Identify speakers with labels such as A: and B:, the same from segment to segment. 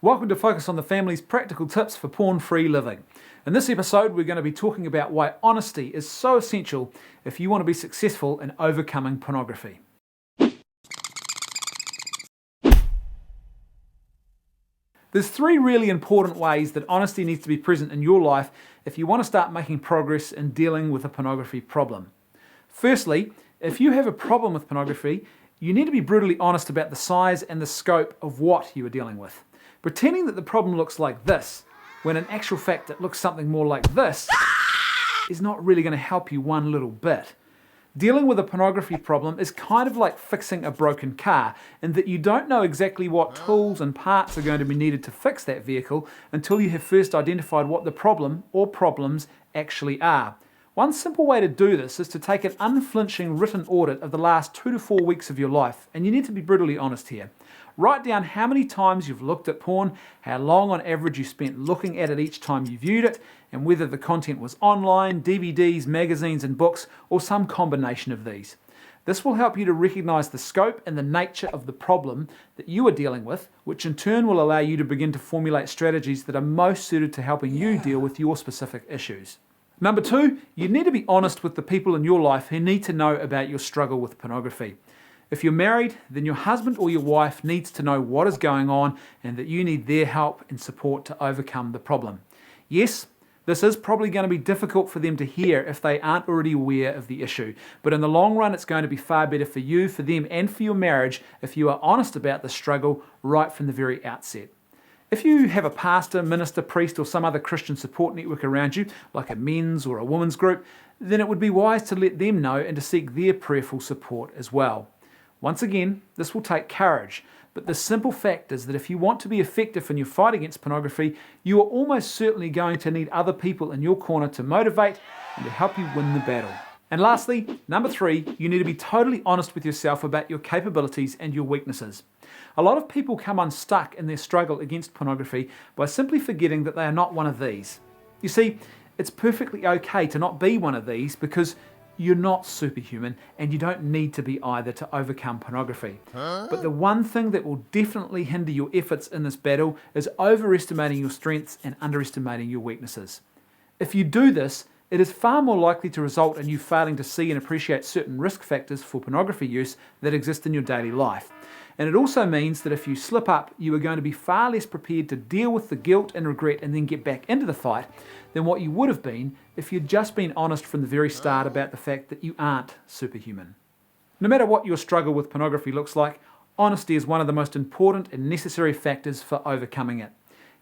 A: Welcome to Focus on the Family's practical tips for porn-free living. In this episode, we're going to be talking about why honesty is so essential if you want to be successful in overcoming pornography. There's three really important ways that honesty needs to be present in your life if you want to start making progress in dealing with a pornography problem. Firstly, if you have a problem with pornography, you need to be brutally honest about the size and the scope of what you are dealing with. Pretending that the problem looks like this, when in actual fact it looks something more like this, is not really going to help you one little bit. Dealing with a pornography problem is kind of like fixing a broken car, in that you don't know exactly what tools and parts are going to be needed to fix that vehicle until you have first identified what the problem or problems actually are. One simple way to do this is to take an unflinching written audit of the last 2 to 4 weeks of your life, and you need to be brutally honest here. Write down how many times you've looked at porn, how long on average you spent looking at it each time you viewed it, and whether the content was online, DVDs, magazines and books, or some combination of these. This will help you to recognize the scope and the nature of the problem that you are dealing with, which in turn will allow you to begin to formulate strategies that are most suited to helping you deal with your specific issues. Number 2, you need to be honest with the people in your life who need to know about your struggle with pornography. If you're married, then your husband or your wife needs to know what is going on and that you need their help and support to overcome the problem. Yes, this is probably going to be difficult for them to hear if they aren't already aware of the issue, but in the long run it's going to be far better for you, for them and for your marriage if you are honest about the struggle right from the very outset. If you have a pastor, minister, priest or some other Christian support network around you, like a men's or a women's group, then it would be wise to let them know and to seek their prayerful support as well. Once again, this will take courage, but the simple fact is that if you want to be effective in your fight against pornography, you are almost certainly going to need other people in your corner to motivate and to help you win the battle. And lastly, number 3, you need to be totally honest with yourself about your capabilities and your weaknesses. A lot of people come unstuck in their struggle against pornography by simply forgetting that they are not one of these. You see, it's perfectly okay to not be one of these because you're not superhuman and you don't need to be either to overcome pornography. But the one thing that will definitely hinder your efforts in this battle is overestimating your strengths and underestimating your weaknesses. If you do this, it is far more likely to result in you failing to see and appreciate certain risk factors for pornography use that exist in your daily life. And it also means that if you slip up, you are going to be far less prepared to deal with the guilt and regret and then get back into the fight than what you would have been if you'd just been honest from the very start about the fact that you aren't superhuman. No matter what your struggle with pornography looks like, honesty is one of the most important and necessary factors for overcoming it.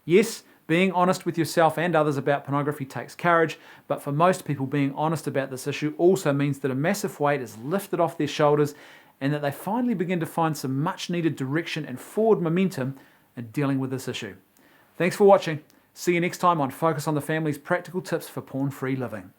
A: Yes, being honest with yourself and others about pornography takes courage, but for most people being honest about this issue also means that a massive weight is lifted off their shoulders and that they finally begin to find some much needed direction and forward momentum in dealing with this issue. Thanks for watching. See you next time on Focus on the Family's practical tips for porn-free living.